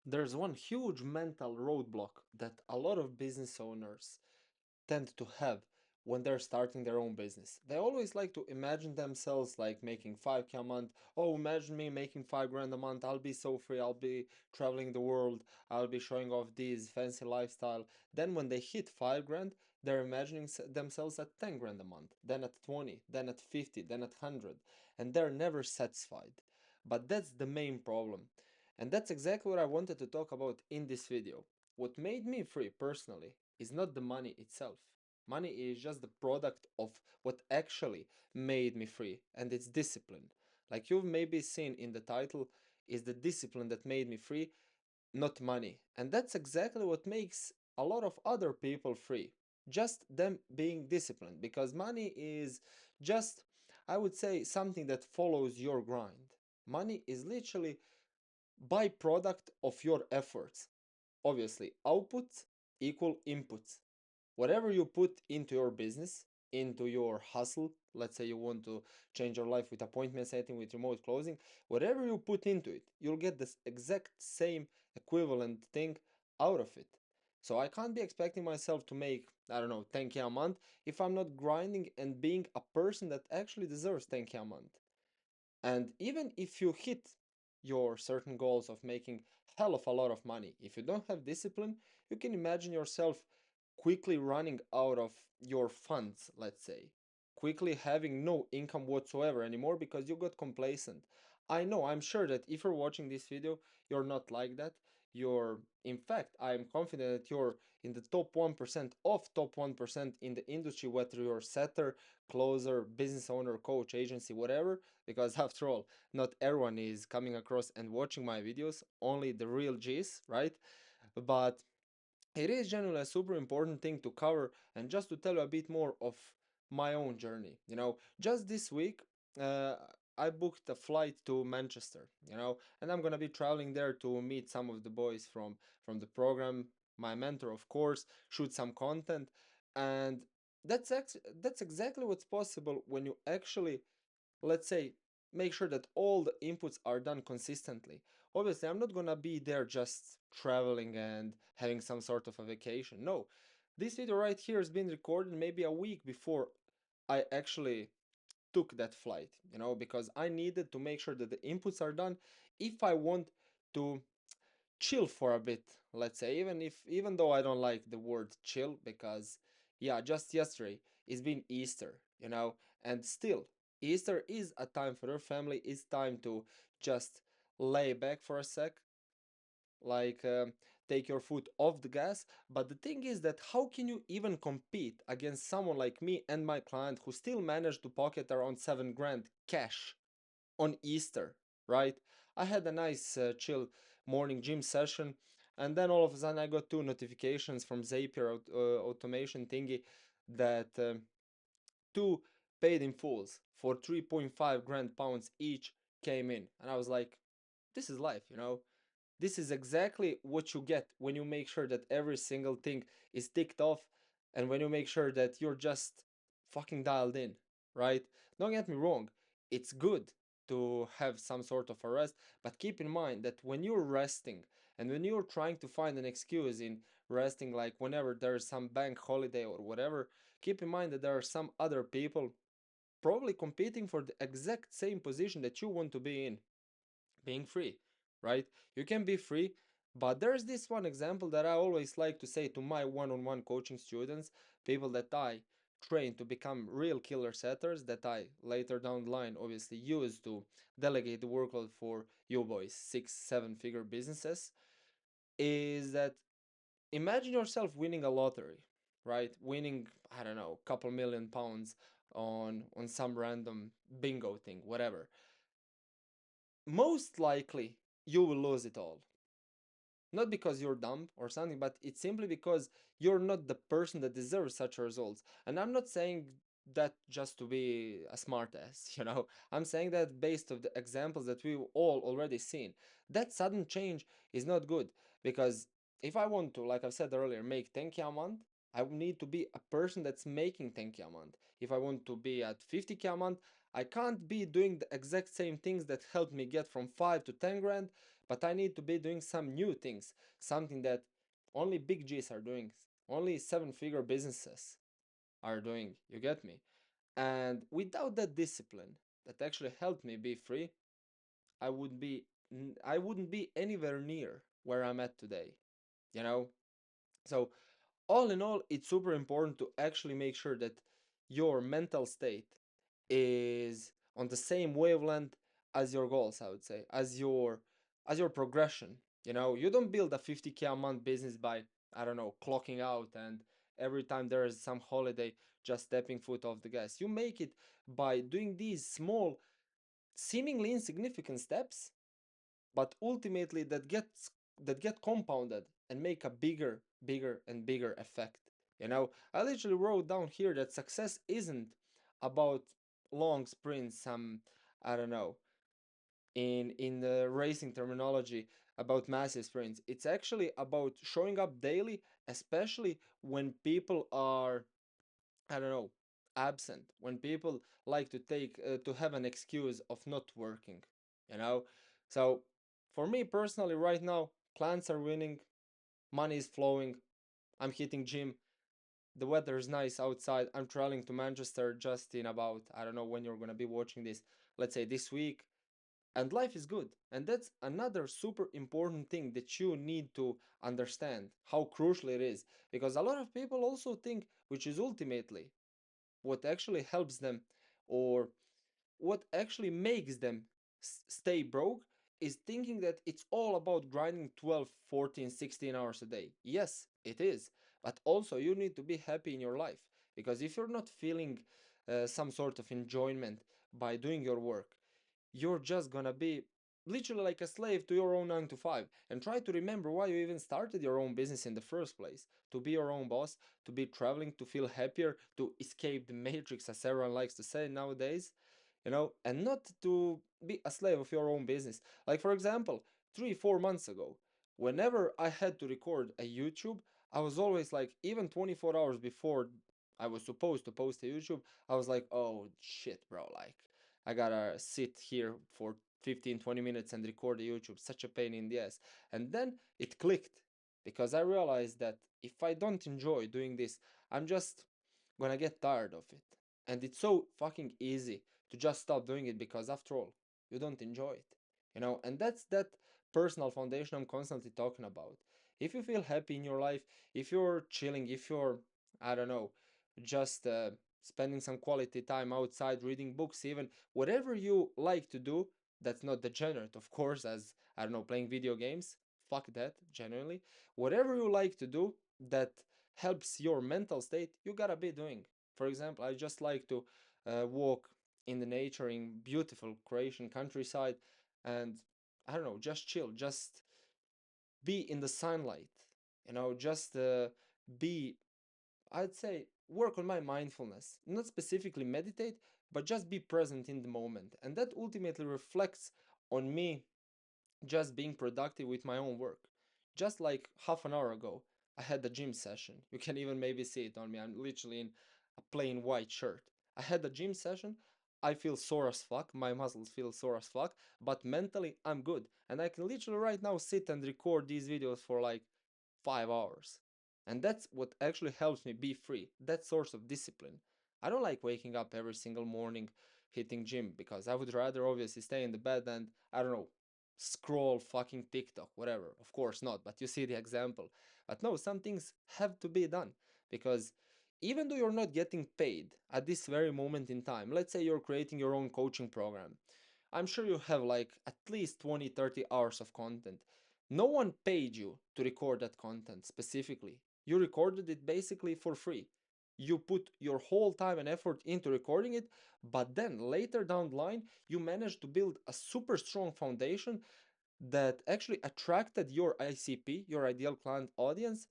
There's one huge mental roadblock that a lot of business owners tend to have when they're starting their own business. They always like to imagine themselves like making 5K a month. Oh, imagine me making 5 grand a month. I'll be so free. I'll be traveling the world. I'll be showing off this fancy lifestyle. Then when they hit 5 grand, they're imagining themselves at 10 grand a month, then at 20, then at 50, then at 100, and they're never satisfied. But that's the main problem. And that's exactly what I wanted to talk about in this video. What made me free personally is not the money itself. Money is just the product of what actually made me free, and it's discipline. Like you've maybe seen in the title, is the discipline that made me free, not money. And that's exactly what makes a lot of other people free. Just them being disciplined, because money is just, I would say, something that follows your grind. Money is literally byproduct of your efforts. Obviously, outputs equal inputs. Whatever you put into your business, into your hustle, let's say you want to change your life with appointment setting, with remote closing, whatever you put into it, you'll get this exact same equivalent thing out of it. So I can't be expecting myself to make, I don't know, 10K a month if I'm not grinding and being a person that actually deserves 10K a month. And even if you hit your certain goals of making hell of a lot of money, if you don't have discipline, you can imagine yourself quickly running out of your funds, let's say, quickly having no income whatsoever anymore because you got complacent. I know, I'm sure that if you're watching this video, you're not like that. You're, in fact, I'm confident that you're in the top 1% of top 1% in the industry, whether you're setter, closer, business owner, coach, agency, whatever, because after all, not everyone is coming across and watching my videos, only the real G's, right? But it is generally a super important thing to cover, and just to tell you a bit more of my own journey. Just this week, uh, I booked a flight to Manchester, and I'm gonna be traveling there to meet some of the boys from the program, my mentor, of course, shoot some content, and that's exactly what's possible when you actually, let's say, make sure that all the inputs are done consistently. Obviously, I'm not gonna be there just traveling and having some sort of a vacation. No, this video right here has been recorded maybe a week before I actually took that flight, because I needed to make sure that the inputs are done if I want to chill for a bit, let's say, even though I don't like the word chill, because yeah, just yesterday it's been Easter, and still Easter is a time for your family, it's time to just lay back for a sec, like take your foot off the gas. But the thing is that how can you even compete against someone like me and my client who still managed to pocket around 7 grand cash on Easter, right? I had a nice chill morning gym session, and then all of a sudden I got two notifications from Zapier automation thingy that two paid in fulls for 3.5 grand pounds each came in, and I was like, this is life. This is exactly what you get when you make sure that every single thing is ticked off, and when you make sure that you're just fucking dialed in, right? Don't get me wrong, it's good to have some sort of a rest, but keep in mind that when you're resting and when you're trying to find an excuse in resting, like whenever there's some bank holiday or whatever, keep in mind that there are some other people probably competing for the exact same position that you want to be in, being free, right? You can be free, but there's this one example that I always like to say to my one-on-one coaching students, people that I train to become real killer setters, that I later down the line obviously use to delegate the workload for you boys, 6, 7 figure businesses, is that imagine yourself winning a lottery, right? Winning, I don't know, a couple million pounds on some random bingo thing, whatever. Most likely you will lose it all. Not because you're dumb or something, but it's simply because you're not the person that deserves such results. And I'm not saying that just to be a smartass, I'm saying that based of the examples that we've all already seen. That sudden change is not good, because if I want to, like I've said earlier, make 10K a month, I need to be a person that's making 10K a month. If I want to be at 50K a month, I can't be doing the exact same things that helped me get from 5 to 10 grand, but I need to be doing some new things, something that only big G's are doing, only seven-figure businesses are doing. You get me? And without that discipline that actually helped me be free, I would be I wouldn't be anywhere near where I'm at today. You know? So all in all, it's super important to actually make sure that your mental state is on the same wavelength as your goals, I would say, as your progression. You know, you don't build a 50K a month business by, I don't know, clocking out and every time there is some holiday just stepping foot off the gas. You make it by doing these small, seemingly insignificant steps, but ultimately that get compounded and make a bigger and bigger effect. You know, I literally wrote down here that success isn't about long sprints, some, I don't know, in the racing terminology, about massive sprints. It's actually about showing up daily, especially when people are, I don't know, absent, when people like to take to have an excuse of not working, you know. So for me personally, right now, clients are winning, money is flowing, I'm hitting gym, the weather is nice outside, I'm traveling to Manchester just in about, I don't know when you're gonna be watching this, let's say this week, and life is good. And that's another super important thing that you need to understand how crucial it is, because a lot of people also think, which is ultimately what actually helps them, or what actually makes them stay broke, is thinking that it's all about grinding 12, 14, 16 hours a day. Yes, it is. But also, you need to be happy in your life. Because if you're not feeling some sort of enjoyment by doing your work, you're just gonna be literally like a slave to your own 9 to 5. And try to remember why you even started your own business in the first place: to be your own boss, to be traveling, to feel happier, to escape the matrix, as everyone likes to say nowadays, you know, and not to be a slave of your own business. Like, for example, 3, 4 months ago, whenever I had to record a YouTube, I was always like, even 24 hours before I was supposed to post a YouTube, I was like, oh shit, bro, like, I gotta sit here for 15, 20 minutes and record a YouTube. Such a pain in the ass. And then it clicked, because I realized that if I don't enjoy doing this, I'm just gonna get tired of it. And it's so fucking easy to just stop doing it, because after all, you don't enjoy it. You know, and that's that personal foundation I'm constantly talking about. If you feel happy in your life, if you're chilling, if you're, I don't know, just spending some quality time outside, reading books, even whatever you like to do, that's not degenerate, of course, as, I don't know, playing video games. Fuck that, genuinely. Whatever you like to do that helps your mental state, you gotta be doing. For example, I just like to walk in the nature in beautiful Croatian countryside, and I don't know, just chill, just be in the sunlight, you know, just be, I'd say, work on my mindfulness. Not specifically meditate, but just be present in the moment. And that ultimately reflects on me just being productive with my own work. Just like half an hour ago, I had a gym session. You can even maybe see it on me. I'm literally in a plain white shirt. I had a gym session. I feel sore as fuck. My muscles feel sore as fuck. But mentally, I'm good. And I can literally right now sit and record these videos for like 5 hours. And that's what actually helps me be free. That source of discipline. I don't like waking up every single morning hitting gym, because I would rather obviously stay in the bed and, I don't know, scroll fucking TikTok, whatever. Of course not, but you see the example. But no, some things have to be done, because even though you're not getting paid at this very moment in time, let's say you're creating your own coaching program, I'm sure you have like at least 20, 30 hours of content. No one paid you to record that content specifically. You recorded it basically for free. You put your whole time and effort into recording it, but then later down the line, you managed to build a super strong foundation that actually attracted your ICP, your ideal client audience.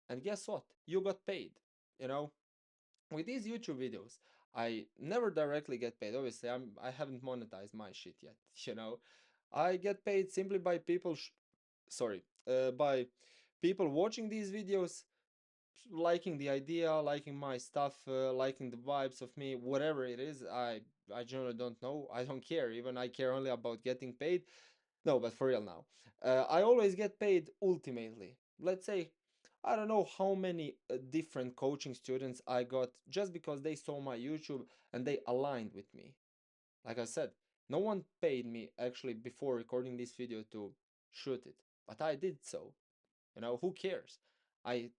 And guess what? You got paid. You know, with these YouTube videos, I never directly get paid. Obviously, I haven't monetized my shit yet. You know, I get paid simply by people. By people watching these videos, liking the idea, liking my stuff, liking the vibes of me, whatever it is. I generally don't know. I don't care. Even I care only about getting paid. No, but for real now. I always get paid ultimately. Let's say, I don't know how many different coaching students I got just because they saw my YouTube and they aligned with me. Like I said, no one paid me actually before recording this video to shoot it, but I did so. Who cares? I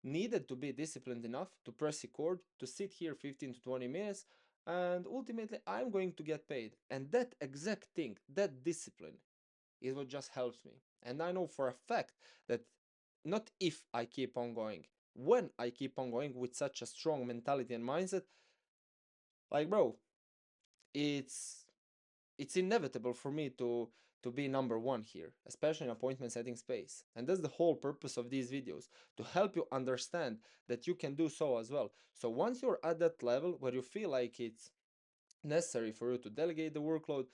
needed to be disciplined enough to press record, to sit here 15 to 20 minutes, and ultimately I'm going to get paid. And that exact thing, that discipline, is what just helps me. And I know for a fact that not if I keep on going, when I keep on going with such a strong mentality and mindset, like bro, it's it's inevitable for me to be number one here, especially in appointment setting space. And that's the whole purpose of these videos, to help you understand that you can do so as well. So once you're at that level where you feel like it's necessary for you to delegate the workload,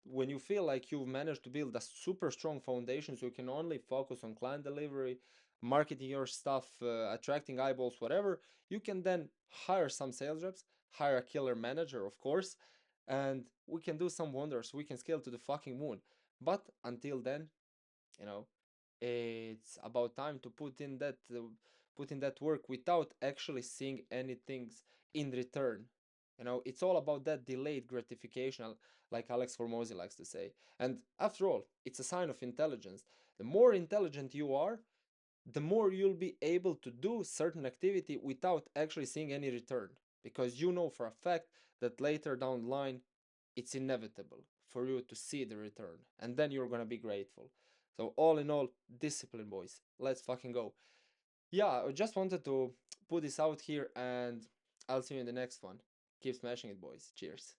when you feel like you've managed to build a super strong foundation so you can only focus on client delivery, marketing your stuff, attracting eyeballs, whatever, you can then hire some sales reps, hire a killer manager, of course, and we can do some wonders. We can scale to the fucking moon. But until then, you know, it's about time to put in that work without actually seeing anything in return. It's all about that delayed gratification, like Alex Hormozy likes to say. And after all, it's a sign of intelligence. The more intelligent you are, the more you'll be able to do certain activity without actually seeing any return, because you know for a fact that later down the line it's inevitable for you to see the return, and then you're gonna be grateful. So all in all, discipline, boys. Let's fucking go. Yeah, I just wanted to put this out here, and I'll see you in the next one. Keep smashing it, boys. Cheers.